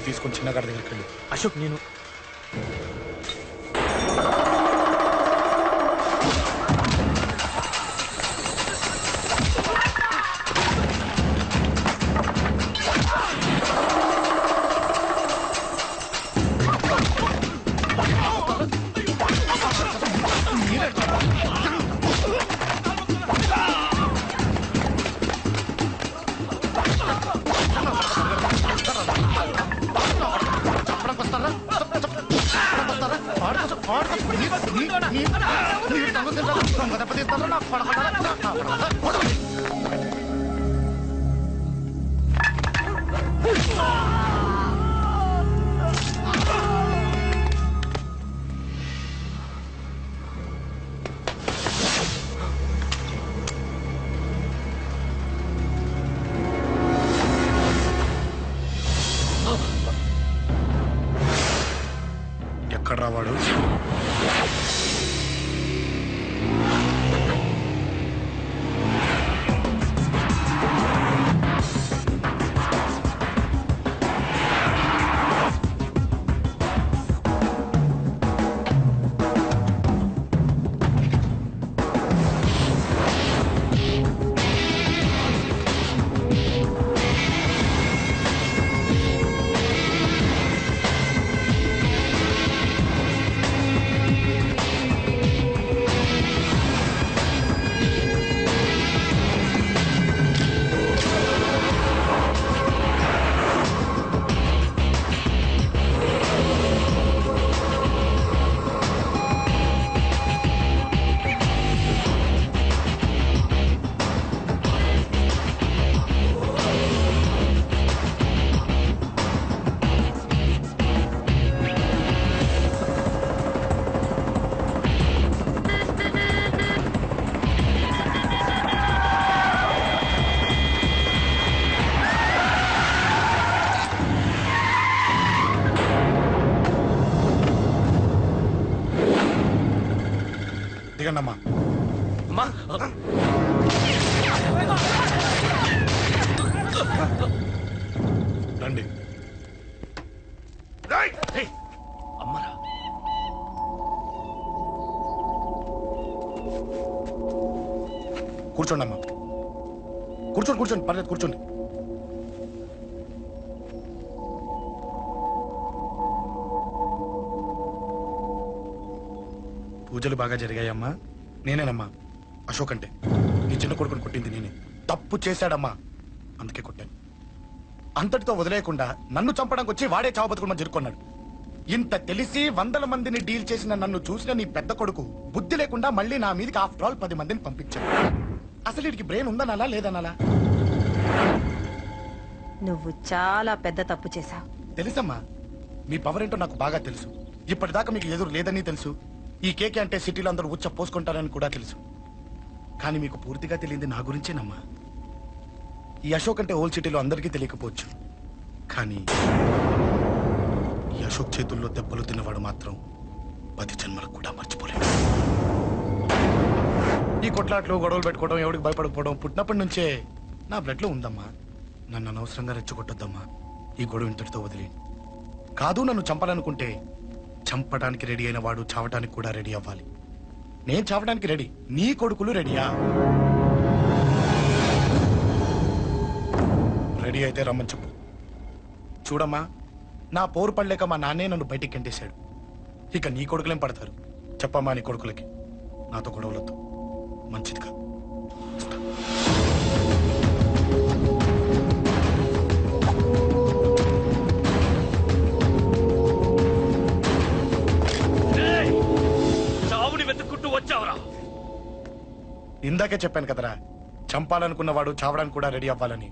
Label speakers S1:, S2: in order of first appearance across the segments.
S1: తీసుకొని చిన్నగాడి దగ్గరికి వెళ్ళు.
S2: అశోక్ నేను
S1: ఎక్కడ రావాడు? దిగండమ్మా. రండి.
S2: అమ్మరా
S1: కూర్చోండి అమ్మా. కూర్చోండి కూర్చోండి, పర్లేదు కూర్చోండి. పూజలు బాగా జరిగాయమ్మా? నేనేనమ్మా అశోక్ అంటే. నీ చిన్న కొడుకుని కొట్టింది నేనే. తప్పు చేశాడమ్మా, అందుకే కొట్టాను. అంతటితో వదిలేయకుండా నన్ను చంపడానికి వచ్చి వాడే చావు బతుకుని జరుపుకున్నాడు. ఇంత తెలిసి 100 మందిని డీల్ చేసిన నన్ను చూసిన నీ పెద్ద కొడుకు బుద్ధి లేకుండా మళ్ళీ నా మీదకి ఆఫ్టర్ ఆల్ 10 మందిని పంపించాడు. అసలు వీడికి బ్రెయిన్ ఉందనాలా లేదనాలా?
S3: నువ్వు చాలా పెద్ద తప్పు చేశావు.
S1: తెలుసమ్మా, మీ పవర్ ఏంటో నాకు బాగా తెలుసు. ఇప్పటిదాకా మీకు ఎదురు లేదని తెలుసు. ఈ కేకే అంటే సిటీలో అందరూ ఉచ్చ పోసుకుంటారని కూడా తెలుసు. కానీ మీకు పూర్తిగా తెలియంది నా గురించేనమ్మా. ఈ అశోక్ అంటే ఓల్డ్ సిటీలో అందరికీ తెలియకపోవచ్చు, కానీ ఈ అశోక్ చేతుల్లో దెబ్బలు తిన్నవాడు మాత్రం 10 జన్మలకు కూడా మర్చిపోలేడు. ఈ కొట్లాట్లు గొడవలు పెట్టుకోవడం, ఎవరికి భయపడకపోవడం పుట్టినప్పటి నుంచే నా బ్లడ్ లో ఉందమ్మా. నన్ను అనవసరంగా రెచ్చగొట్టొద్దమ్మా. ఈ గొడవ ఇంతటితో వదిలి. కాదు, నన్ను చంపాలనుకుంటే చంపడానికి రెడీ అయిన వాడు చావటానికి కూడా రెడీ అవ్వాలి. నేను చావడానికి రెడీ, నీ కొడుకులు రెడీయా? రెడీ అయితే రమ్మని చెప్పు. చూడమ్మా, నా పోరు పడలేక మా నాన్నే నన్ను బయటికి గంటేశాడు. ఇక నీ కొడుకులేం పడతారు? చెప్పమ్మా నీ కొడుకులకి నాతో గొడవలొద్దు, మంచిది కాదు. ఇందాకే చెప్పాను కదరా, చంపాలనుకున్నవాడు చావడానికి కూడా రెడీ అవ్వాలని.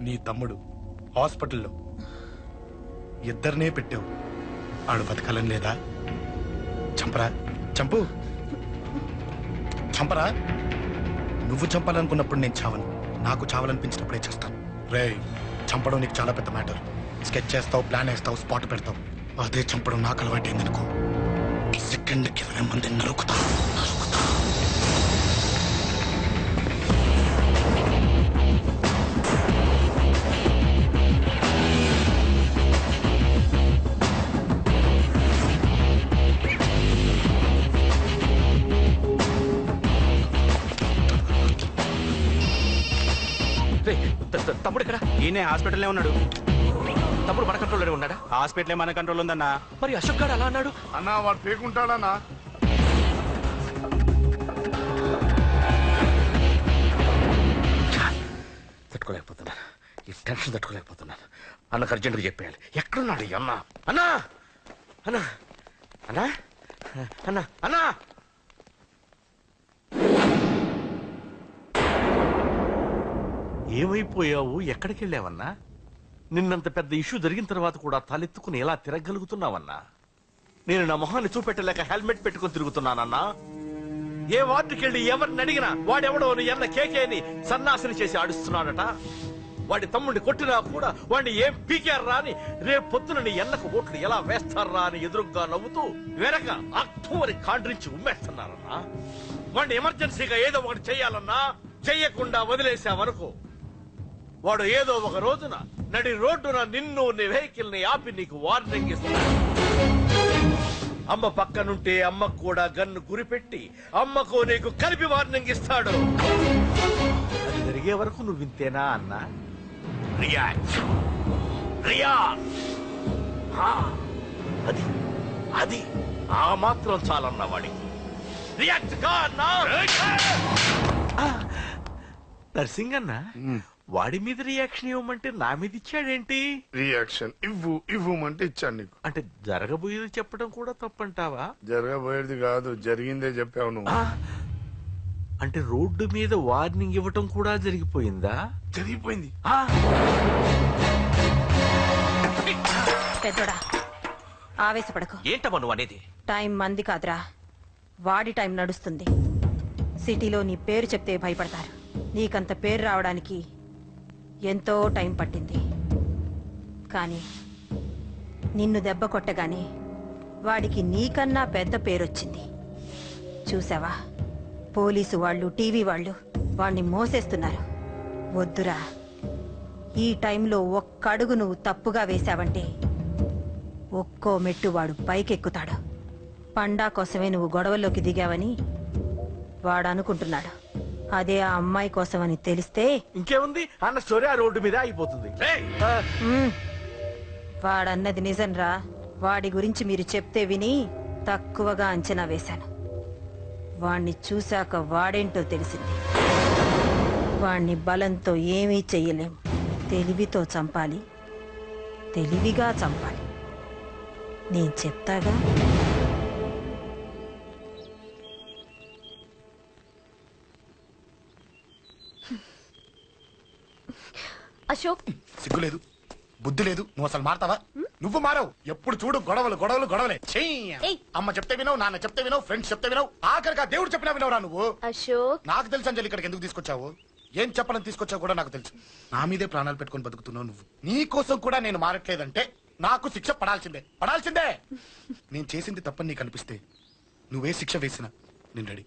S1: నీ తమ్ముడు హాస్పిటల్లో ఇద్దరినే పెట్టావు. ఆడు బతకాలని లేదా? చంపరా, చంపు, చంపరా. నువ్వు చంపాలనుకున్నప్పుడు నేను చావను, నాకు చావాలనిపించినప్పుడే చేస్తాను. రే, చంపడం నీకు చాలా పెద్ద మ్యాటర్. స్కెచ్ చేస్తావు, ప్లాన్ వేస్తావు, స్పాట్ పెడతావు. అదే చంపడం నాకు అలవాటైందనుకో, సెకండ్కి 20 మందిని నరుకుతా.
S4: ఈయనే హాస్పిటల్లో ఉన్నాడు.
S2: తమ్ముడు మన కంట్రోల్లోనే ఉన్నాడా?
S4: హాస్పిటలే మన కంట్రోల్ ఉందన్నా.
S2: మరి అశోక్ గారు అలా అన్నాడు.
S1: అన్నా వాడు పేకుంటాడన్నా.
S2: తట్టుకోలేకపోతున్నాను, ఈ టెన్షన్ తట్టుకోలేకపోతున్నాను. అన్నకు అర్జెంట్గా చెప్పేయాలి. ఎక్కడున్నాడు ఈ అన్న? అన్నా అన్నా అన్నా అన్నా అన్నా ఏమైపోయావు? ఎక్కడికి వెళ్ళావన్నా? నిన్నంత పెద్ద ఇష్యూ జరిగిన తర్వాత కూడా తలెత్తుకుని ఎలా తిరగలుగుతున్నావన్నా? నేను నా మొహాన్ని చూపెట్టలేక హెల్మెట్ పెట్టుకుని తిరుగుతున్నానన్నా. ఏ వార్డుకి వెళ్ళి ఎవరిని అడిగినా వాడెవడో ఎన్న కేకేని సన్నాసిని చేసి ఆడిస్తున్నాడట. వాడి తమ్ముడిని కొట్టినా కూడా వాడిని ఏం పీకారా అని రేపు పొద్దున నీ ఎన్నకు ఓట్లు ఎలా వేస్తారా అని ఎదురుగ్గా నవ్వుతూ వెనక అక్టోబరి కాండ్రించి ఉమ్మేస్తున్నారన్నా. వాడిని ఎమర్జెన్సీగా ఏదో ఒకటి చెయ్యాలన్నా, చెయ్యకుండా వదిలేసావనుకో వాడు ఏదో ఒక రోజున నడి రోడ్డున నిన్ను నీ వెహికల్ ని ఆపి నీకు వార్నింగ్ ఇస్తాడు. అమ్మ పక్కనుంటే అమ్మకు కూడా గన్ను గురిపెట్టి అమ్మకు నీకు కలిపి వార్నింగ్ ఇస్తాడు. అది జరిగే వరకు నువ్వు వింతేనా అన్నా? రియాక్ట్ అది అది ఆ మాత్రం చాలన్నా వాడికి. రియాక్ట్ కా అన్నా. నర్సింగ్ అన్నా, వాడి మీద రియాక్షన్ ఇవ్వమంటే నా మీద ఇచ్చాడేంటి?
S5: రియాక్షన్ ఇవ్వమంటే ఇచ్చాను నీకు.
S2: అంటే జరగబోయేది చెప్పడం కూడా తప్పంటావా?
S5: జరగబోయేది కాదు, జరిగిందే చెప్పావు నువ్వు.
S2: అంటే రోడ్డు మీద వార్నింగ్ ఇవ్వటం కూడా జరిగిపోయిందా?
S5: జరిగిపోయింది.
S3: పెద్దోడా ఆవేశపడకు.
S2: ఏంటమ్మా నువ్వు అనేది?
S3: టైం మంది కాదురా, వాడి టైం నడుస్తుంది. సిటీలో నీ పేరు చెప్తే భయపడతారు. నీకంత పేరు రావడానికి ఎంతో టైం పట్టింది. కానీ నిన్ను దెబ్బ కొట్టగానే వాడికి నీకన్నా పెద్ద పేరొచ్చింది. చూసావా, పోలీసు వాళ్ళు, టీవీ వాళ్ళు వాణ్ణి మోసేస్తున్నారు. వద్దురా, ఈ టైంలో ఒక్క అడుగు నువ్వు తప్పుగా వేశావంటే ఒక్కో మెట్టు వాడు పైకెక్కుతాడు. పండా కోసమే నువ్వు గొడవల్లోకి దిగావని వాడు అనుకుంటున్నాడు. అదే ఆ అమ్మాయి కోసమని తెలిస్తే
S2: ఇంకేముంది అన్న స్టోరీ ఆ రోడ్డు మీద అయిపోతుంది.
S3: వాడన్నది నిజంరా. వాడి గురించి మీరు చెప్తే విని తక్కువగా అంచనా వేశాను. వాణ్ణి చూశాక వాడేంటో తెలిసింది. వాణ్ణి బలంతో ఏమీ చెయ్యలేం. తెలివితో చంపాలి, తెలివిగా చంపాలి. నేను చెప్తాగా.
S6: అశోక్,
S1: సిగ్గు లేదు, బుద్ధి లేదు. నువ్వు అసలు మారతావా? నువ్వు మారవు. ఎప్పుడు చూడు గొడవలు గొడవలు గొడవలే.
S6: ఏయ్.
S1: అమ్మ చెప్తే వినవు, నాన్న చెప్తే వినవు, ఫ్రెండ్స్ చెప్తే వినవు, ఆఖరిగా దేవుడు చెప్పినా వినవురా నువ్వు.
S6: అశోక్,
S1: నాకు తెలుసు అంజలి ఇక్కడికి ఎందుకు తీసుకొచ్చావు, ఏం చెప్పాలని తీసుకొచ్చావు కూడా నాకు తెలుసు. నా మీదే ప్రాణాలు పెట్టుకొని బతుకుతున్నావు నువ్వు. నీ కోసం కూడా నేను మారట్లేదంటే నాకు శిక్ష పడాల్సిందే, పడాల్సిందే. నేను చేసింది తప్పని నీకు అనిపిస్తే నువ్వే శిక్ష వేసినా నేను ready.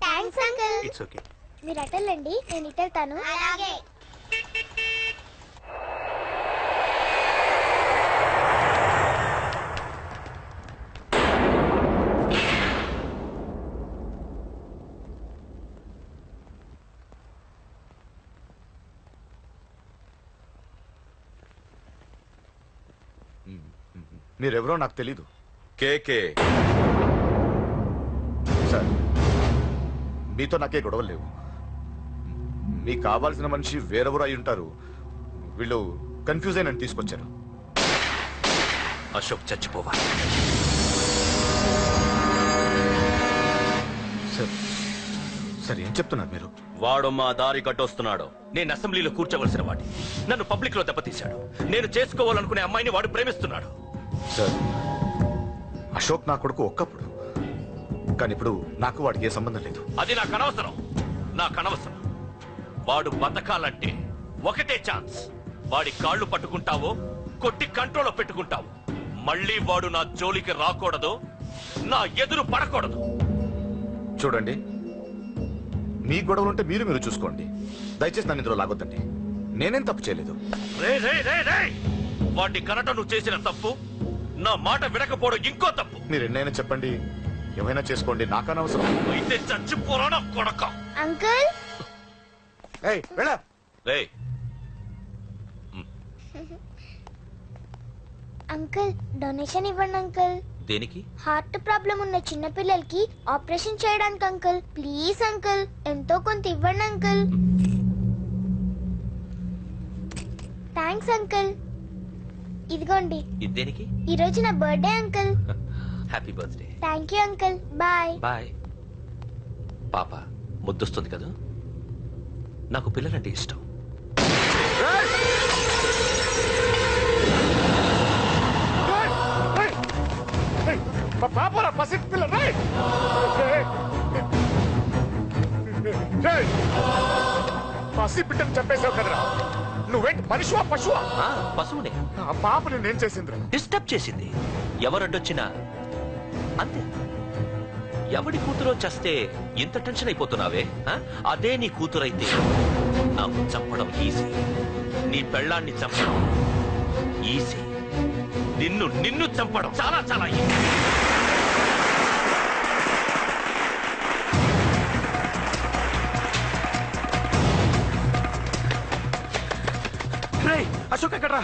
S6: Thanks uncle.
S2: It's okay.
S6: మీరు అటెళ్ళండి, నేను ఇటెళ్తాను. అలాగే.
S7: మీరెవరో నాకు తెలీదు.
S8: కేకే
S7: సార్, మీతో నాకే గొడవలు లేవు. మీకు కావాల్సిన మనిషి వేరెవరో అయి ఉంటారు. వీళ్ళు కన్ఫ్యూజ్ అయి నన్ను తీసుకొచ్చారు.
S2: అశోక్ చచ్చిపోవాలి.
S7: సార్ సార్ ఏం చెప్తున్నారు మీరు?
S8: వాడు మా దారి కట్టొస్తున్నాడు.
S2: నేను అసెంబ్లీలో కూర్చోవలసిన వాడి నన్ను పబ్లిక్ లో దెబ్బతీశాడు. నేను చేసుకోవాలనుకునే అమ్మాయిని వాడు ప్రేమిస్తున్నాడు.
S7: సార్, అశోక్ నా కొడుకు ఒక్కప్పుడు, కానీ ఇప్పుడు నాకు వాడికి ఏ సంబంధం లేదు.
S2: అది నాకు అనవసరం, నాకు అనవసరం. వాడు బతకాలంటే ఒకటే ఛాన్స్. వాడి కాళ్ళు పట్టుకుంటావో కొట్టి కంట్రోల్లో పెట్టుకుంటావు. మళ్ళీ వాడు నా జోలికి రాకూడదు, నా ఎదురు పడకూడదు.
S7: చూడండి, మీ గొడవలుంటే మీరు చూసుకోండి. దయచేసి నన్ను ఇందులో లాగొద్దండి. నేనేం తప్పు చేయలేదు.
S2: రే రే రే రే వాడిని కనట నువ్వు చేసిన తప్పు
S8: నా మాట వినకపోవడం ఇంకో తప్పు.
S7: మీరు ఎన్నైనా చెప్పండి, ఏమైనా చేసుకోండి, నాకనవసరం.
S8: అయితే చచ్చిపోరా నా కొడక.
S6: అంకుల్
S1: ఏయ్ వెళ్ళ.
S8: రేయ్,
S6: అంకుల్ డొనేషన్ ఇవ్వండి అంకుల్.
S8: దేనికి?
S6: హార్ట్ ప్రాబ్లం ఉన్న చిన్న పిల్లలకి ఆపరేషన్ చేయడానికి అంకుల్. ప్లీజ్ అంకుల్, ఎంతో కొంత ఇవ్వండి అంకుల్. Thanks uncle. ఇదిగోండి,
S8: ఇది దేనికి?
S6: ఈ రోజు నా birthday uncle.
S8: Happy birthday.
S6: Thank you uncle. Bye.
S8: Bye. పాప ముద్దొస్తుంది కదా, నాకు పిల్లలంటే ఇష్టం.
S7: పాపరా పసి పిల్ల, పసి బిడ్డను చంపేశావు కదరా. నువ్వేంటి మనిషివా పశువా?
S8: పశువునే.
S7: ఆ పాప నేనేం చేసిందిరా?
S8: డిస్టర్బ్ చేసింది. ఎవరడ్డొచ్చినా అంతే. ఎవడి కూతురో చస్తే ఇంత టెన్షన్ అయిపోతున్నావే? అదే నీ కూతురైతే నాకు చంపడం ఈజీ. నీ పెళ్ళాన్ని చంపడం ఈజీ. నిన్ను చంపడం చాలా చాలా ఈజీ.
S2: అశోక్ ఎక్కడ్రా?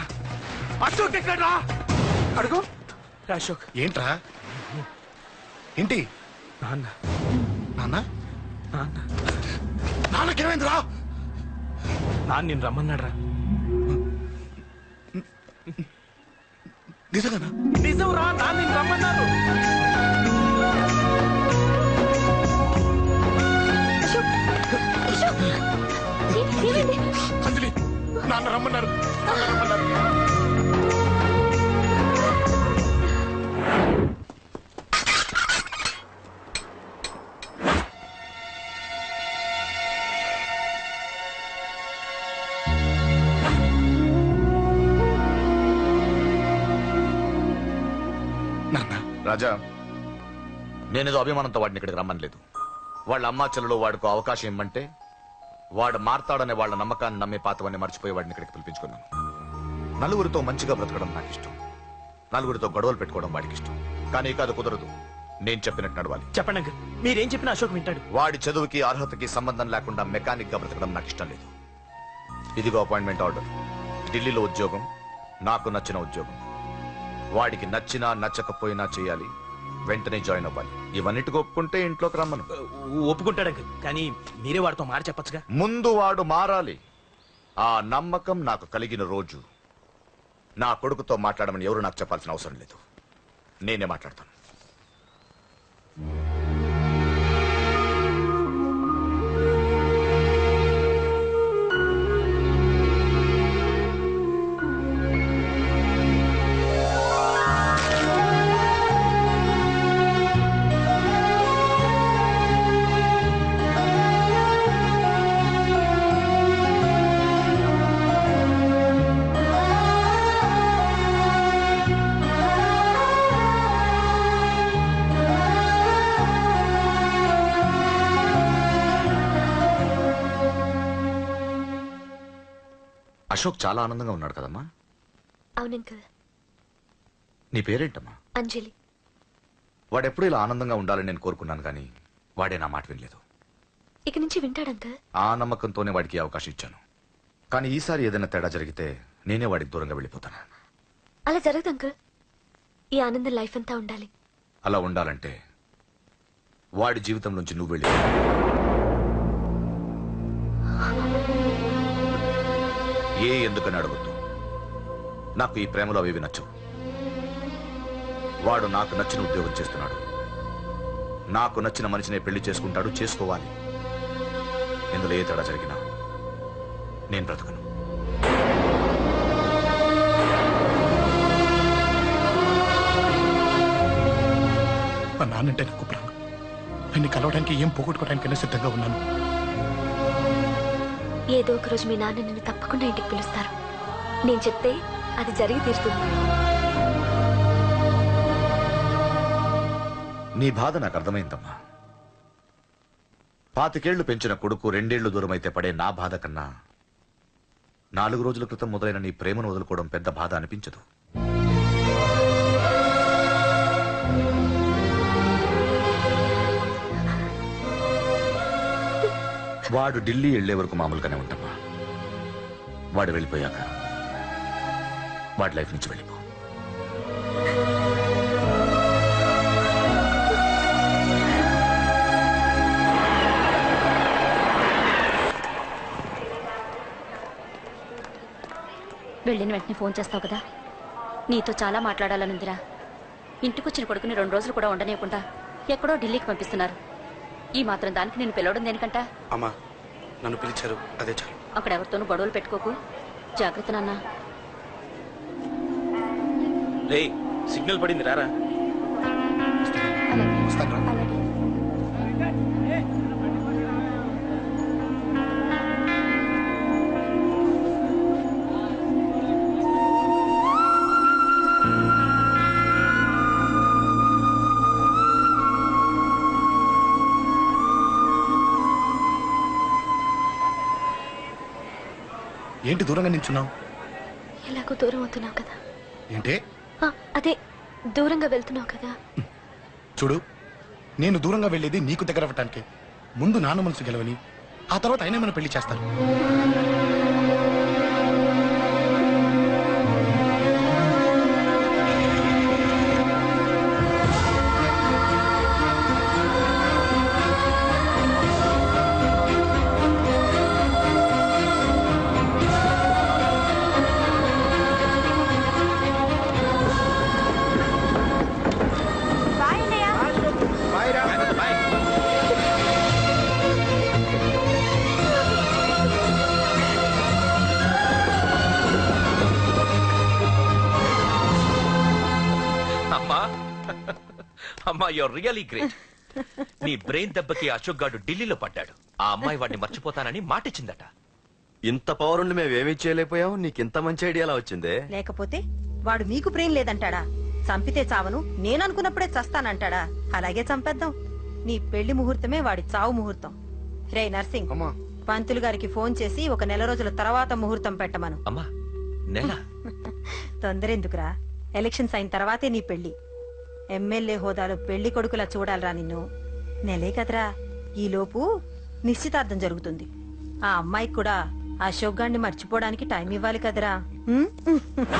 S2: అశోక్ ఎక్కడ్రా? అడుగు. అశోక్
S1: ఏంట్రా? ఏంటి?
S2: నాన్న
S1: నాన్న
S2: నాన్న
S1: నాన్నకేమైందిరా?
S2: నాన్న నేను రమ్మన్నాడ్రా.
S1: నిజంగానా?
S2: నిజం రా, నాన్న నేను రమ్మన్నారు.
S1: అంజలి, నాన్న రమ్మన్నారు. నాన్న రమ్మన్నారు.
S7: రాజా, నేనేదో అభిమానంతో వాడిని ఇక్కడికి రమ్మనలేదు. వాళ్ళ అమ్మా చెల్లెలు వాడికి అవకాశం ఇమ్మంటే వాడు మారతాడనే వాళ్ళ నమ్మకాన్ని నమ్మే పాతవన్నీ మర్చిపోయి వాడిని ఇక్కడికి పిలిపించుకున్నాను. నలుగురితో మంచిగా బ్రతకడం నాకు ఇష్టం, నలుగురితో గొడవలు పెట్టుకోవడం వాడికి ఇష్టం. కానీ ఇక అది కుదరదు. నేను చెప్పినట్టు నడవాలి.
S2: చెప్పండి అంకుల్, మీరేం చెప్పినా అశోక్ వింటాడు.
S7: వాడి చదువుకి అర్హతకి సంబంధం లేకుండా మెకానిక్ గా బ్రతకడం నాకు ఇష్టం లేదు. ఇదిగో అపాయింట్మెంట్ ఆర్డర్. ఢిల్లీలో ఉద్యోగం, నాకు నచ్చిన ఉద్యోగం. వాడికి నచ్చినా నచ్చకపోయినా చేయాలి, వెంటనే జాయిన్ అవ్వాలి. ఇవన్నిటికి ఒప్పుకుంటే ఇంట్లోకి రమ్మను.
S2: ఒప్పుకుంటాడు అంకుల్, కానీ మీరే వాడితో మాట చెప్పచ్చుగా.
S7: ముందు వాడు మారాలి. ఆ నమ్మకం నాకు కలిగిన రోజు నా కొడుకుతో మాట్లాడమని ఎవరు నాకు చెప్పాల్సిన అవసరం లేదు. నేనే మాట్లాడతాను. అశోక్ చాలా ఆనందంగా ఉన్నాడు కదమ్మా?
S6: అవునంకుల్.
S7: నీ పేరేంటమ్మా?
S6: అంజలి.
S7: వాడెప్పుడు ఇలా ఆనందంగా ఉండాలని నేను కోరుకున్నాను, కానీ వాడే నా మాట వినలేదు.
S6: ఇక నుంచి వింటాడంకుల్.
S7: ఆ నమ్మకంతోనే వాడికి అవకాశం ఇచ్చాను. కానీ ఈసారి ఏదైనా తేడా జరిగితే నేనే వాడికి దూరంగా వెళ్ళిపోతాను.
S6: అలా జరగదు అంకుల్. ఈ ఆనందం లైఫ్ అంతా ఉండాలి.
S7: అలా ఉండాలంటే వాడి జీవితం నుంచి నువ్వు వెళ్ళి. ఎందుకని అడగొద్దు. నాకు ఈ ప్రేమలో అవేవి నచ్చవు. వాడు నాకు నచ్చిన ఉద్యోగం చేస్తున్నాడు, నాకు నచ్చిన మనిషినే పెళ్లి చేసుకుంటాడు, చేసుకోవాలి. ఇందులో ఏ తేడా జరిగినా నేను బ్రతకను.
S1: మా నాన్నంటే నాకు ప్రాణం. ఆయన్ని కలవడానికి ఏం పోగొట్టుకోవడానికైనా సిద్ధంగా ఉన్నాను.
S6: ఏదో ఒక రోజు మీ నాన్న నిన్ను తప్పకుండా ఇంటికి పిలుస్తారు. నేను చెప్తే అది జరిగి తీరుతుంది.
S7: నీ బాధ నాకు అర్థమైందమ్మా. 25 ఏళ్లు పెంచిన కొడుకు 2 ఏళ్లు దూరం అయితే పడే నా బాధ కన్నా 4 రోజుల క్రితం మొదలైన నీ ప్రేమను వదులుకోవడం పెద్ద బాధ అనిపించదు. వాడు ఢిల్లీ వెళ్లే వరకు మామూలుగానే ఉంటామా. వాడు వెళ్ళిపోయాక వాడి లైఫ్ నుంచి వెళ్ళిపో.
S9: వెళ్ళిన వెంటనే ఫోన్ చేస్తావు కదా. నీతో చాలా మాట్లాడాలనుందిరా. ఇంటికొచ్చిన కొడుకుని 2 రోజులు కూడా ఉండనివ్వకుండా ఎక్కడో ఢిల్లీకి పంపిస్తున్నారు. ఈ మాత్రం దానికి నేను పిలవడం దేనికంట?
S4: అమ్మా నన్ను పిలిచారు అదే చాలు.
S9: అక్కడ ఎవరితోనూ గొడవలు పెట్టుకోకు. జాగ్రత్త నాన్న.
S4: రే సిగ్నల్ పడింది రారా.
S1: వస్తాను రా. ఏంటి దూరంగా నించున్నావు?
S9: ఎలాగో దూరం అవుతున్నావు కదా.
S1: ఏంటి?
S9: అదే దూరంగా వెళ్తున్నావు కదా.
S1: చూడు, నేను దూరంగా వెళ్ళేది నీకు దగ్గర అవ్వటానికి. ముందు నాన్న మనసు గెలవని, ఆ తర్వాత ఆయన మన పెళ్లి చేస్తారు.
S8: అమ్మా యూర్ రియలీ గ్రేట్. నీ బ్రెయిన్ దెబ్బకి అశోక్ గాడు ఢిల్లీలో పడ్డాడు. ఆ అమ్మాయి వాడిని మర్చిపోతానని మాటిచ్చిందట.
S10: ఇంత పవర్ ఉండి మేమేమీ చేయలేకపోయావు. నీకింత మంచి ఐడియా ఎలా వచ్చిందే?
S3: లేకపోతే వాడు మీకు బ్రెయిన్ లేదంటాడా? చంపితే చావను, నేననుకున్నప్పుడే చస్తానంటాడా? అలాగే చంపేద్దాం. నీ పెళ్లి ముహూర్తమే వాడి చావు ముహూర్తం. రే నర్సింగ్,
S5: అమ్మా
S3: పంతులు గారికి ఫోన్ చేసి 1 నెల రోజుల తర్వాత ముహూర్తం పెట్టమను.
S8: అమ్మా నెల
S3: తొందరెందుకురా? ఎలక్షన్స్ అయిన తర్వాతే నీ పెళ్లి. ఎమ్మెల్యే హోదాలో పెళ్లి కొడుకులా చూడాలరా నిన్ను. నెలే కదరా, ఈలోపు నిశ్చితార్థం జరుగుతుంది. ఆ అమ్మాయికి కూడా అశోక్ గాన్ని మర్చిపోవడానికి టైం ఇవ్వాలి కదరా.